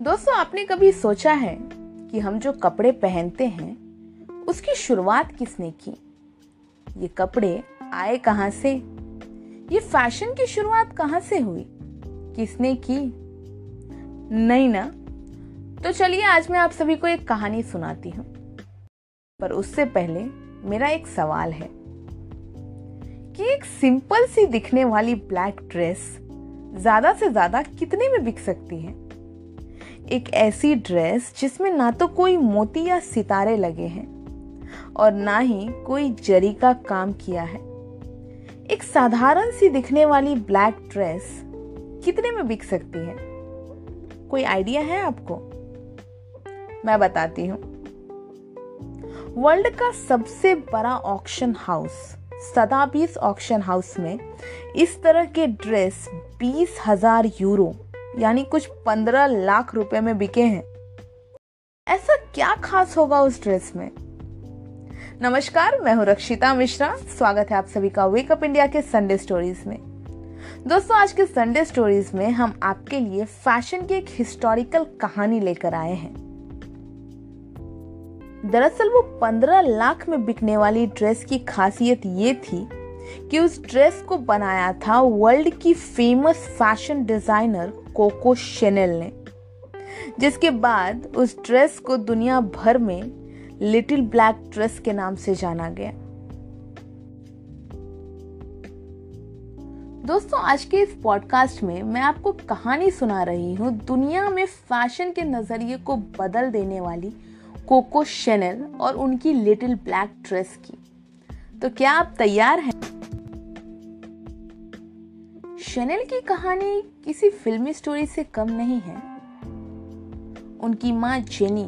दोस्तों, आपने कभी सोचा है कि हम जो कपड़े पहनते हैं उसकी शुरुआत किसने की? ये कपड़े आए कहां से? ये फैशन की शुरुआत कहां से हुई? किसने की? नहीं ना? तो चलिए आज मैं आप सभी को एक कहानी सुनाती हूँ। पर उससे पहले मेरा एक सवाल है कि एक सिंपल सी दिखने वाली ब्लैक ड्रेस ज्यादा से ज्यादा कितने में बिक सकती है? एक ऐसी ड्रेस जिसमें ना तो कोई मोती या सितारे लगे हैं और ना ही कोई जरी का काम किया है। एक साधारण सी दिखने वाली ब्लैक ड्रेस कितने में बिक सकती है? कोई आइडिया है आपको? मैं बताती हूँ। वर्ल्ड का सबसे बड़ा ऑक्शन हाउस सदाबीस ऑक्शन हाउस में इस तरह के ड्रेस 20,000 यूरो यानी कुछ 15 लाख रुपए में बिके हैं। ऐसा क्या खास होगा उस ड्रेस में? नमस्कार, मैं हूं रक्षिता मिश्रा। स्वागत है आप सभी का वेकअप इंडिया के संडे स्टोरीज में। दोस्तों, आज के संडे स्टोरीज में हम आपके लिए फैशन की एक हिस्टोरिकल कहानी लेकर आए हैं। दरअसल वो 15 लाख में बिकने वाली ड्रेस की खासियत ये थी कि उस ड्रेस को बनाया था वर्ल्ड की फेमस फैशन डिजाइनर कोको शैनेल ने, जिसके बाद उस ड्रेस को दुनिया भर में लिटिल ब्लैक ड्रेस के नाम से जाना गया। दोस्तों, आज के इस पॉडकास्ट में मैं आपको कहानी सुना रही हूँ दुनिया में फैशन के नजरिए को बदल देने वाली कोको शैनेल और उनकी लिटिल ब्लैक ड्रेस की। तो क्या आप तैयार हैं? शैनेल की कहानी किसी फिल्मी स्टोरी से कम नहीं है। उनकी मां जेनी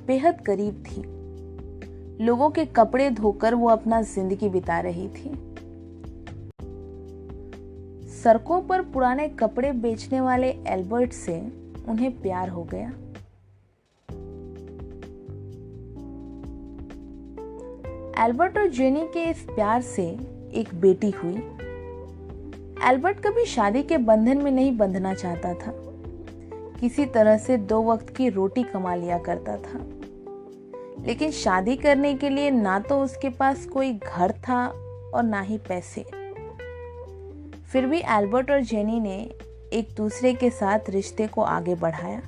बेहद गरीब थी। लोगों के कपड़े धोकर वो अपना जिंदगी बिता रही थी। सड़कों पर पुराने कपड़े बेचने वाले एल्बर्ट से उन्हें प्यार हो गया। एल्बर्ट और जेनी के इस प्यार से एक बेटी हुई। एल्बर्ट कभी शादी के बंधन में नहीं बंधना चाहता था। किसी तरह से 2 वक्त की रोटी कमा लिया करता था, लेकिन शादी करने के लिए ना तो उसके पास कोई घर था और ना ही पैसे। फिर भी एल्बर्ट और जेनी ने एक दूसरे के साथ रिश्ते को आगे बढ़ाया।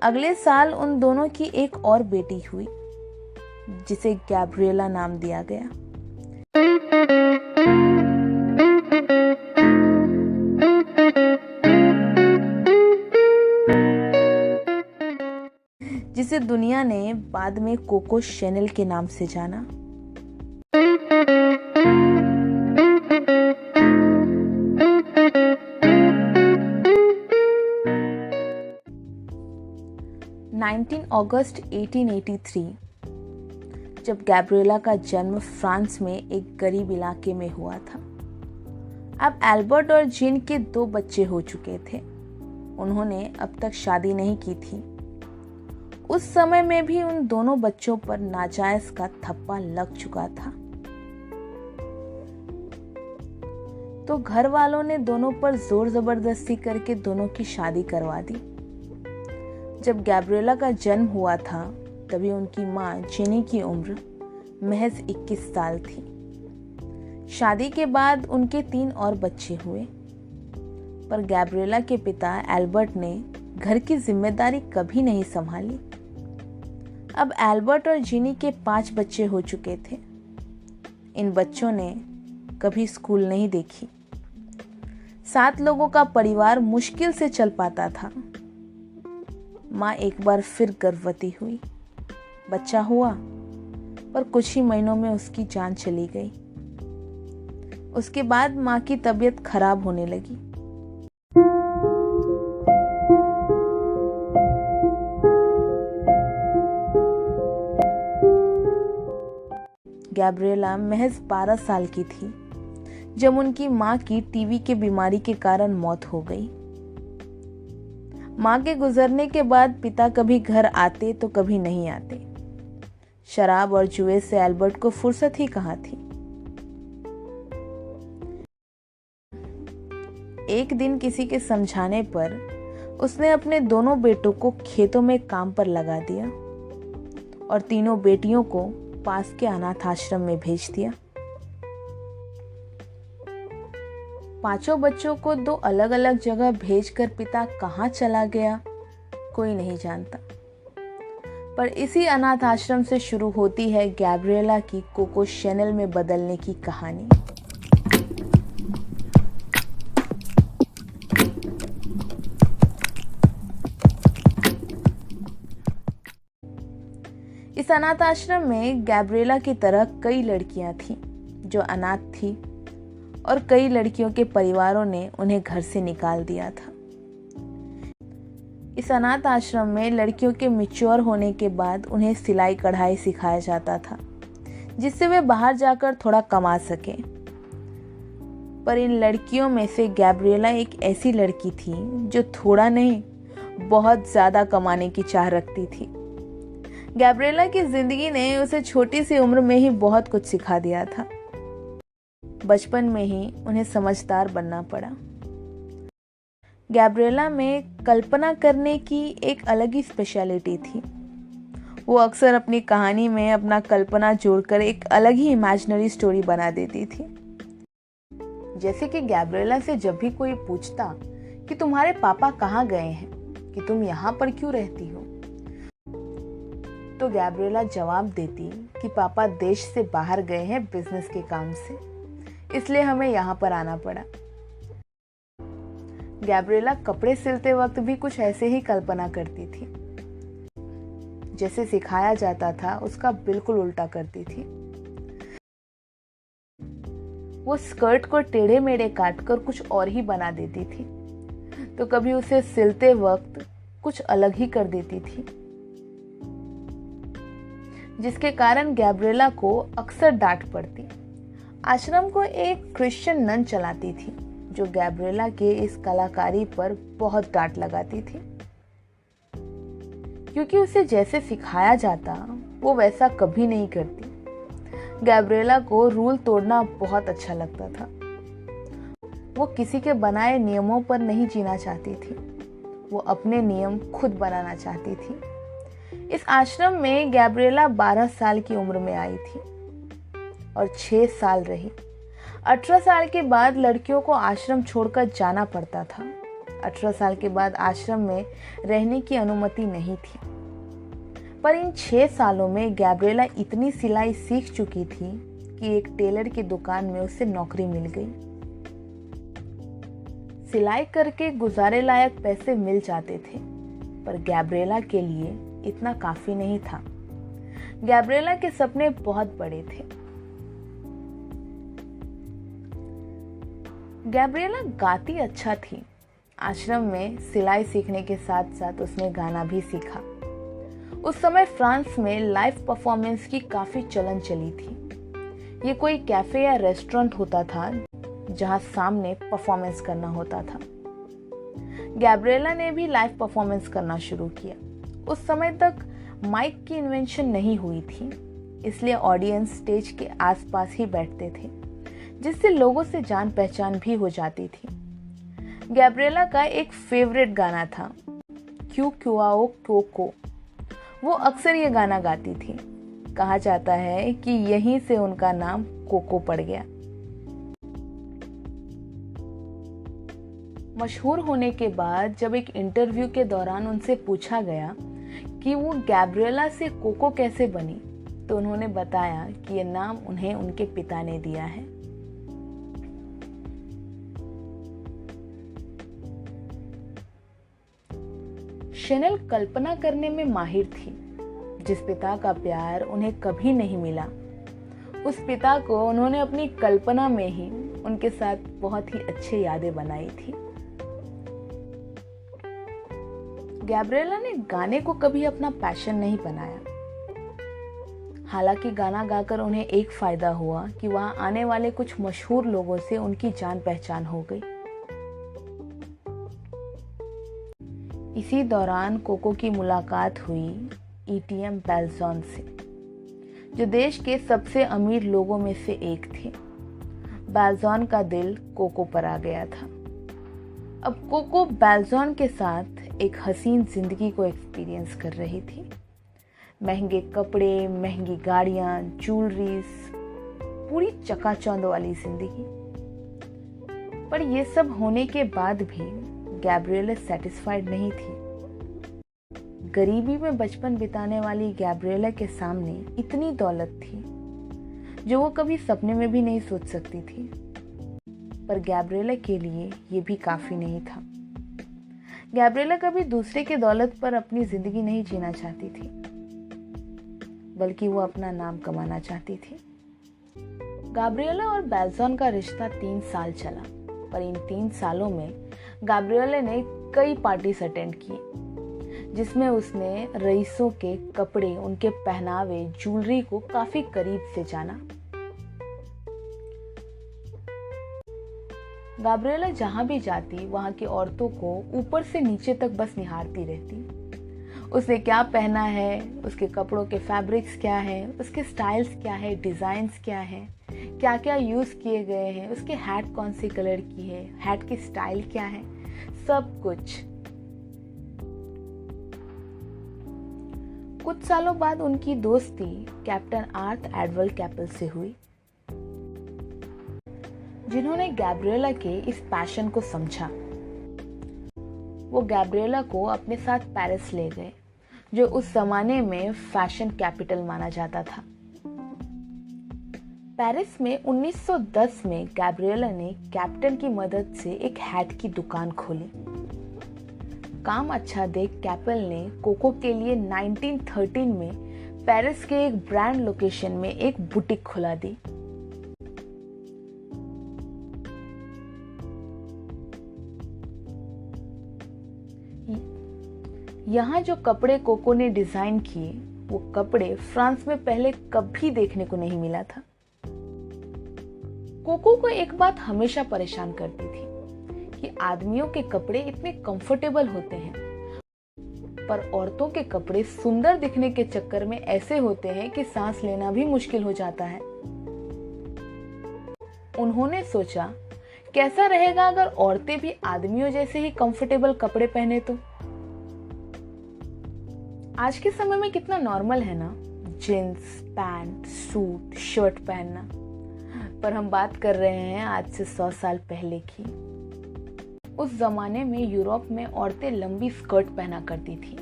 अगले साल उन दोनों की एक और बेटी हुई, जिसे गैब्रिएला नाम दिया गया। जिसे दुनिया ने बाद में कोको शैनेल के नाम से जाना। अगस्त 1883 जब गैब्रिएला का जन्म फ्रांस में एक गरीब इलाके में हुआ था। अब एल्बर्ट और जीन के 2 बच्चे हो चुके थे। उन्होंने अब तक शादी नहीं की थी। उस समय में भी उन दोनों बच्चों पर नाजायज का थप्पा लग चुका था। तो घर वालों ने दोनों पर जोर जबरदस्ती करके दोनों की शादी करवा दी। जब गैब्रिएला का जन्म हुआ था तभी उनकी मां जेनी की उम्र महज 21 साल थी। शादी के बाद उनके 3 और बच्चे हुए, पर गैब्रिएला के पिता एल्बर्ट ने घर की जिम्मेदारी कभी नहीं संभाली। अब एल्बर्ट और जेनी के 5 बच्चे हो चुके थे। इन बच्चों ने कभी स्कूल नहीं देखी। 7 लोगों का परिवार मुश्किल से चल पाता था। माँ एक बार फिर गर्भवती हुई। बच्चा हुआ, पर कुछ ही महीनों में उसकी जान चली गई। उसके बाद माँ की तबीयत खराब होने लगी। गैब्रिएला महज 12 साल की थी जब उनकी माँ की टीबी के बीमारी के कारण मौत हो गई। माँ के गुजरने के बाद पिता कभी घर आते तो कभी नहीं आते। शराब और जुए से एल्बर्ट को फुर्सत ही कहाँ थी। एक दिन किसी के समझाने पर उसने अपने दोनों बेटों को खेतों में काम पर लगा दिया और तीनों बेटियों को पास के अनाथ आश्रम में भेज दिया। पांचों बच्चों को दो अलग अलग जगह भेजकर पिता कहाँ चला गया कोई नहीं जानता। पर इसी अनाथ आश्रम से शुरू होती है गैब्रिएला की कोको शैनल में बदलने की कहानी। इस अनाथ आश्रम में गैब्रिएला की तरह कई लड़कियां थीं जो अनाथ थी और कई लड़कियों के परिवारों ने उन्हें घर से निकाल दिया था। इस अनाथ आश्रम में लड़कियों के मैच्योर होने के बाद उन्हें सिलाई कढ़ाई सिखाया जाता था जिससे वे बाहर जाकर थोड़ा कमा सकें। पर इन लड़कियों में से गैब्रिएला एक ऐसी लड़की थी जो थोड़ा नहीं बहुत ज्यादा कमाने की चाह रखती थी। गैब्रिएला की जिंदगी ने उसे छोटी सी उम्र में ही बहुत कुछ सिखा दिया था। बचपन में ही उन्हें समझदार बनना पड़ा। गैब्रिएला में कल्पना करने की एक अलग ही स्पेशलिटी थी। वो अक्सर अपनी कहानी में अपना कल्पना जोड़कर एक अलग ही इमेजिनरी स्टोरी बना देती थी। जैसे कि गैब्रिएला से जब भी कोई पूछता कि तुम्हारे पापा कहाँ गए हैं, कि तुम यहाँ पर क्यों रहती हो, तो गैब्रिएला जवाब देती कि पापा देश से बाहर गए हैं बिजनेस के काम से, इसलिए हमें यहाँ पर आना पड़ा। गैब्रिएला कपड़े सिलते वक्त भी कुछ ऐसे ही कल्पना करती थी। जैसे सिखाया जाता था उसका बिल्कुल उल्टा करती थी। वो स्कर्ट को टेढ़े मेढ़े काटकर कुछ और ही बना देती थी, तो कभी उसे सिलते वक्त कुछ अलग ही कर देती थी, जिसके कारण गैब्रिएला को अक्सर डांट पड़ती। आश्रम को एक क्रिश्चियन नन चलाती थी जो गैब्रिएला के इस कलाकारी पर बहुत डांट लगाती थी, क्योंकि उसे जैसे सिखाया जाता वो वैसा कभी नहीं करती। गैब्रिएला को रूल तोड़ना बहुत अच्छा लगता था। वो किसी के बनाए नियमों पर नहीं जीना चाहती थी, वो अपने नियम खुद बनाना चाहती थी। इस आश्रम में गैब्रिएला 12 साल की उम्र में आई थी और 6 साल रही। 18 साल के बाद लड़कियों को आश्रम छोड़कर जाना पड़ता था। 18 साल के बाद आश्रम में रहने की अनुमति नहीं थी। पर इन 6 सालों में गैब्रिएला इतनी सिलाई सीख चुकी थी कि एक टेलर की दुकान में उसे नौकरी मिल गई। सिलाई करके गुजारे लायक पैसे मिल जाते थे, पर गैब्रिएला के लिए इतना काफी नहीं था। गैब्रिएला के सपने बहुत बड़े थे। गैब्रिएला गाती अच्छा थी। आश्रम में सिलाई सीखने के साथ साथ उसने गाना भी सीखा। उस समय फ्रांस में लाइव परफॉर्मेंस की काफी चलन चली थी। ये कोई कैफे या रेस्टोरेंट होता था जहां सामने परफॉर्मेंस करना होता था। गैब्रिएला ने भी लाइव परफॉर्मेंस करना शुरू किया। उस समय तक माइक की इन्वेंशन नहीं हुई थी, इसलिए ऑडियंस स्टेज के आसपास ही बैठते थे, जिससे लोगों से जान पहचान भी हो जाती थी। गैब्रिएला का एक फेवरेट गाना था क्यू क्यूआओ कोको। वो अक्सर ये गाना गाती थी। कहा जाता है कि यहीं से उनका नाम कोको पड़ गया। मशहूर होने के बाद जब एक इंटरव्यू के दौरान उनसे पूछा गया कि वो गैब्रिएला से कोको कैसे बनी, तो उन्होंने बताया कि यह नाम उन्हें उनके पिता ने दिया है। शैनल कल्पना करने में माहिर थी। जिस पिता का प्यार उन्हें कभी नहीं मिला, उस पिता को उन्होंने अपनी कल्पना में ही उनके साथ बहुत ही अच्छी यादें बनाई थी। गैब्रिएला ने गाने को कभी अपना पैशन नहीं बनाया। हालांकि गाना गाकर उन्हें एक फायदा हुआ कि वहां आने वाले कुछ मशहूर लोगों से उनकी जान पहचान हो गई। इसी दौरान कोको की मुलाकात हुई ईटीएम बेल्जॉन से, जो देश के सबसे अमीर लोगों में से एक थे। बेल्जॉन का दिल कोको पर आ गया था। अब कोको बेल्जॉन के साथ एक हसीन जिंदगी को एक्सपीरियंस कर रही थी। महंगे कपड़े, महंगी गाड़ियां, ज्वेलरीज, पूरी चकाचौंध वाली जिंदगी। पर ये सब होने के बाद भी गैब्रिएला सेटिस्फाइड नहीं थी। गरीबी में बचपन बिताने वाली गैब्रिएला के सामने इतनी दौलत थी जो वो कभी सपने में भी नहीं सोच सकती थी। पर गैब्रिएला के लिए ये भी काफी नहीं था। गैब्रिएला कभी दूसरे के दौलत पर अपनी जिंदगी नहीं जीना चाहती थी, बल्कि वो अपना नाम कमाना चाहती थी। गैब्रिएला और बेल्जॉन का रिश्ता 3 साल चला, पर इन 3 सालों में गैब्रिएला ने कई पार्टीज अटेंड की, जिसमें उसने रईसों के कपड़े, उनके पहनावे, ज्वेलरी को काफी करीब से जाना। गैब्रिएला जहां भी जाती वहां की औरतों को ऊपर से नीचे तक बस निहारती रहती। उसने क्या पहना है, उसके कपड़ों के फैब्रिक्स क्या है, उसके स्टाइल्स क्या है, डिजाइन्स क्या है, क्या क्या यूज किए गए हैं, उसके हैट कौन सी कलर की है, हैट की स्टाइल क्या है, सब कुछ। कुछ सालों बाद उनकी दोस्ती कैप्टन आर्थ एडवर्ड कैपल से हुई, जिन्होंने गैब्रिएला के इस पैशन को समझा। वो गैब्रिएला को अपने साथ पेरिस ले गए, जो उस जमाने में फैशन कैपिटल माना जाता था। पेरिस में 1910 में गैब्रिएला ने कैप्टन की मदद से एक हैट की दुकान खोली। काम अच्छा देख कैपल ने कोको के लिए 1913 में पेरिस के एक ब्रांड लोकेशन में एक बुटीक खुला दी। यहाँ जो कपड़े कोको ने डिजाइन किए, वो कपड़े फ्रांस में पहले कभी देखने को नहीं मिला था। कोको को एक बात हमेशा परेशान करती थी कि आदमियों के कपड़े इतने कंफर्टेबल होते हैं, पर औरतों के कपड़े सुंदर दिखने के चक्कर में ऐसे होते हैं कि सांस लेना भी मुश्किल हो जाता है। उन्होंने सोचा, कैसा रहेगा अगर औरतें भी आदमियों जैसे ही कंफर्टेबल कपड़े पहने तो। आज के समय में कितना नॉर्मल है ना, जींस, पैंट, सूट, शर्ट पहनना। पर हम बात कर रहे हैं आज से 100 साल पहले की। उस जमाने में यूरोप में औरतें लंबी स्कर्ट पहना करती थी,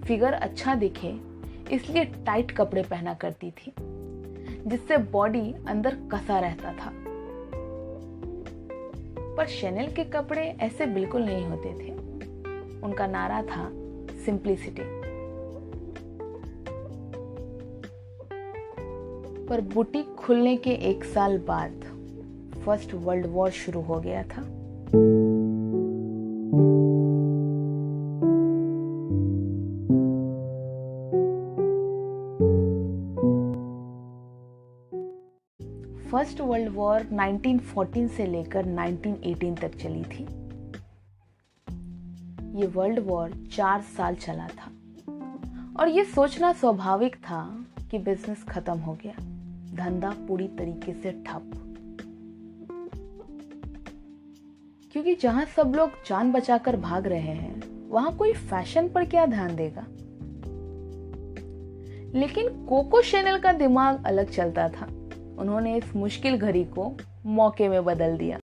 फिगर अच्छा दिखे इसलिए टाइट कपड़े पहना करती थी, जिससे बॉडी अंदर कसा रहता था। पर शैनेल के कपड़े ऐसे बिल्कुल नहीं होते थे। उनका नारा था सिंप्लिसिटी। पर बुटीक खुलने के 1 साल बाद फर्स्ट वर्ल्ड वॉर शुरू हो गया था। फर्स्ट वर्ल्ड वॉर 1914 से लेकर 1918 तक चली थी। ये वर्ल्ड वॉर 4 साल चला था और ये सोचना स्वाभाविक था कि बिजनेस खत्म हो गया, धंधा पूरी तरीके से ठप। क्योंकि जहां सब लोग जान बचाकर भाग रहे हैं, वहां कोई फैशन पर क्या ध्यान देगा। लेकिन कोको शैनेल का दिमाग अलग चलता था। उन्होंने इस मुश्किल घड़ी को मौके में बदल दिया।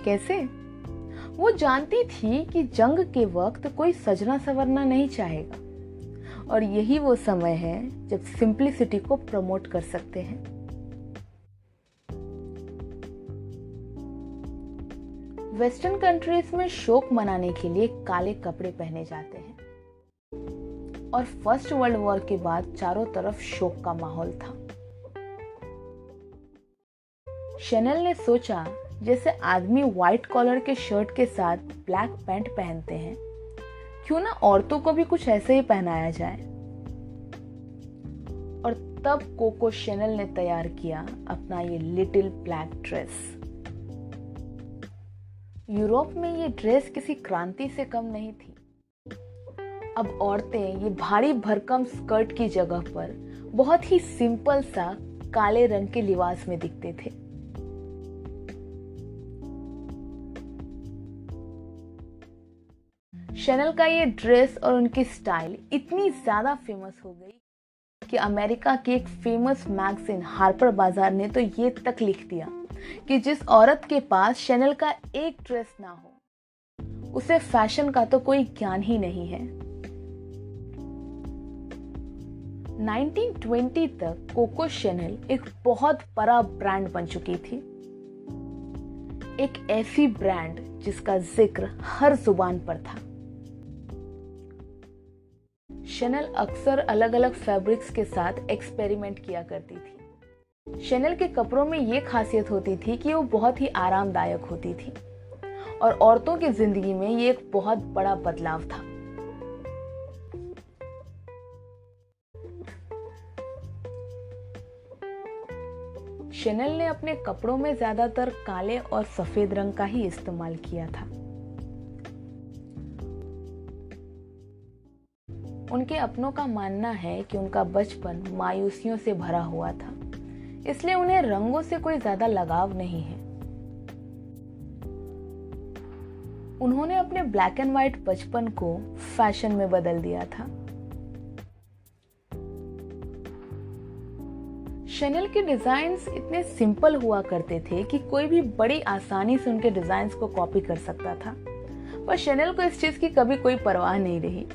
कैसे? वो जानती थी कि जंग के वक्त कोई सजना संवरना नहीं चाहेगा और यही वो समय है जब सिंप्लिसिटी को प्रमोट कर सकते हैं। वेस्टर्न कंट्रीज में शोक मनाने के लिए काले कपड़े पहने जाते हैं और फर्स्ट वर्ल्ड वॉर के बाद चारों तरफ शोक का माहौल था। शैनेल ने सोचा, जैसे आदमी व्हाइट कॉलर के शर्ट के साथ ब्लैक पैंट पहनते हैं, क्यों ना औरतों को भी कुछ ऐसे ही पहनाया जाए। और तब कोको शैनेल ने तैयार किया अपना ये लिटिल ब्लैक ड्रेस। यूरोप में ये ड्रेस किसी क्रांति से कम नहीं थी। अब औरतें ये भारी भरकम स्कर्ट की जगह पर बहुत ही सिंपल सा काले रंग के लिबास में दिखते थे। शैनल का ये ड्रेस और उनकी स्टाइल इतनी ज्यादा फेमस हो गई कि अमेरिका की एक फेमस मैगजीन हार्पर बाजार ने तो ये तक लिख दिया कि जिस औरत के पास शैनल का एक ड्रेस ना हो उसे फैशन का तो कोई ज्ञान ही नहीं है। 1920 तक कोको शैनल एक बहुत बड़ा ब्रांड बन चुकी थी, एक ऐसी ब्रांड जिसका जिक्र हर जुबान पर था। शैनल अक्सर अलग अलग फैब्रिक्स के साथ एक्सपेरिमेंट किया करती थी। शैनल के कपड़ों में ये खासियत होती थी कि वो बहुत ही आरामदायक होती थी और औरतों की जिंदगी में ये एक बहुत बड़ा बदलाव था। शैनल ने अपने कपड़ों में ज्यादातर काले और सफेद रंग का ही इस्तेमाल किया था। उनके अपनों का मानना है कि उनका बचपन मायूसियों से भरा हुआ था, इसलिए उन्हें रंगों से कोई ज्यादा लगाव नहीं है। उन्होंने अपने ब्लैक एंड व्हाइट बचपन को फैशन में बदल दिया था। शैनल के डिजाइन्स इतने सिंपल हुआ करते थे कि कोई भी बड़ी आसानी से उनके डिजाइन्स को कॉपी कर सकता था, पर शैनल को इस चीज की कभी कोई परवाह नहीं रही।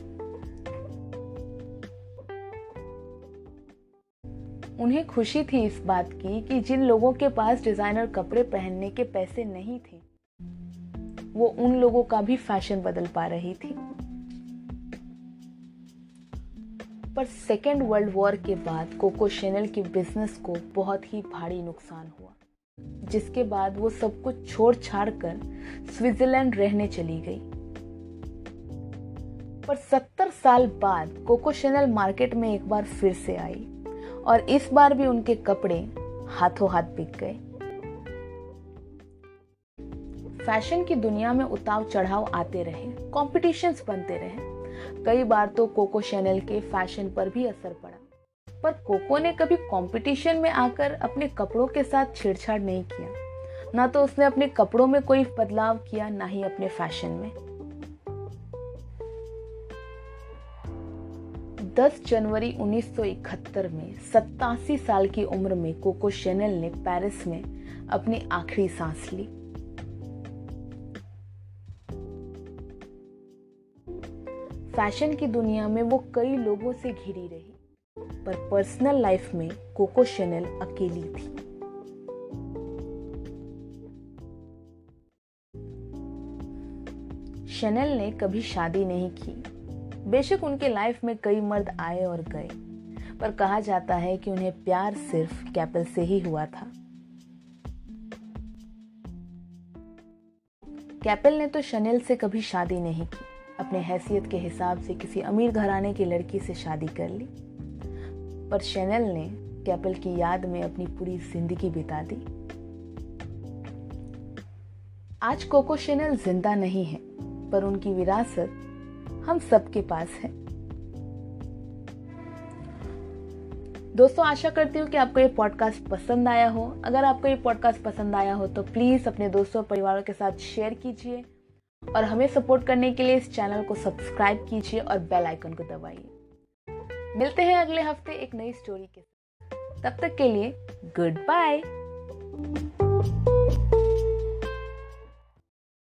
उन्हें खुशी थी इस बात की कि जिन लोगों के पास डिजाइनर कपड़े पहनने के पैसे नहीं थे वो उन लोगों का भी फैशन बदल पा रही थी। पर सेकेंड वर्ल्ड वॉर के बाद कोको शैनल के बिजनेस को बहुत ही भारी नुकसान हुआ, जिसके बाद वो सब कुछ छोड़ छाड़ कर स्विट्जरलैंड रहने चली गई। पर 70 साल बाद कोको शैनल मार्केट में एक बार फिर से आई और इस बार भी उनके कपड़े हाथों हाथ बिक गए। फैशन की दुनिया में उतार चढ़ाव आते रहे, कॉम्पिटिशन्स बनते रहे। कई बार तो कोको शैनल के फैशन पर भी असर पड़ा, पर कोको ने कभी कंपटीशन में आकर अपने कपड़ों के साथ छेड़छाड़ नहीं किया। ना तो उसने अपने कपड़ों में कोई बदलाव किया, ना ही अपने फैशन में। 10 जनवरी 1971 में 87 साल की उम्र में कोको शैनल ने पेरिस में अपनी आखिरी सांस ली। फैशन की दुनिया में वो कई लोगों से घिरी रही, पर पर्सनल लाइफ में कोको शैनल अकेली थी। शैनल ने कभी शादी नहीं की। बेशक उनके लाइफ में कई मर्द आए और गए, पर कहा जाता है कि उन्हें प्यार सिर्फ कैपल से ही हुआ था। कैपल ने तो शैनल से कभी शादी नहीं की, अपने हैसियत के हिसाब से किसी अमीर घराने की लड़की से शादी कर ली। पर शैनल ने कैपल की याद में अपनी पूरी जिंदगी बिता दी। आज कोको शैनल जिंदा नहीं है, पर उनकी विरासत हम सबके पास है। दोस्तों, आशा करती हूँ कि आपको ये पॉडकास्ट पसंद आया हो। अगर आपको ये पॉडकास्ट पसंद आया हो तो प्लीज अपने दोस्तों परिवारों के साथ शेयर कीजिए और हमें सपोर्ट करने के लिए इस चैनल को सब्सक्राइब कीजिए और बेल आइकन को दबाइए। मिलते हैं अगले हफ्ते एक नई स्टोरी के साथ। तब तक के लिए गुड बाय।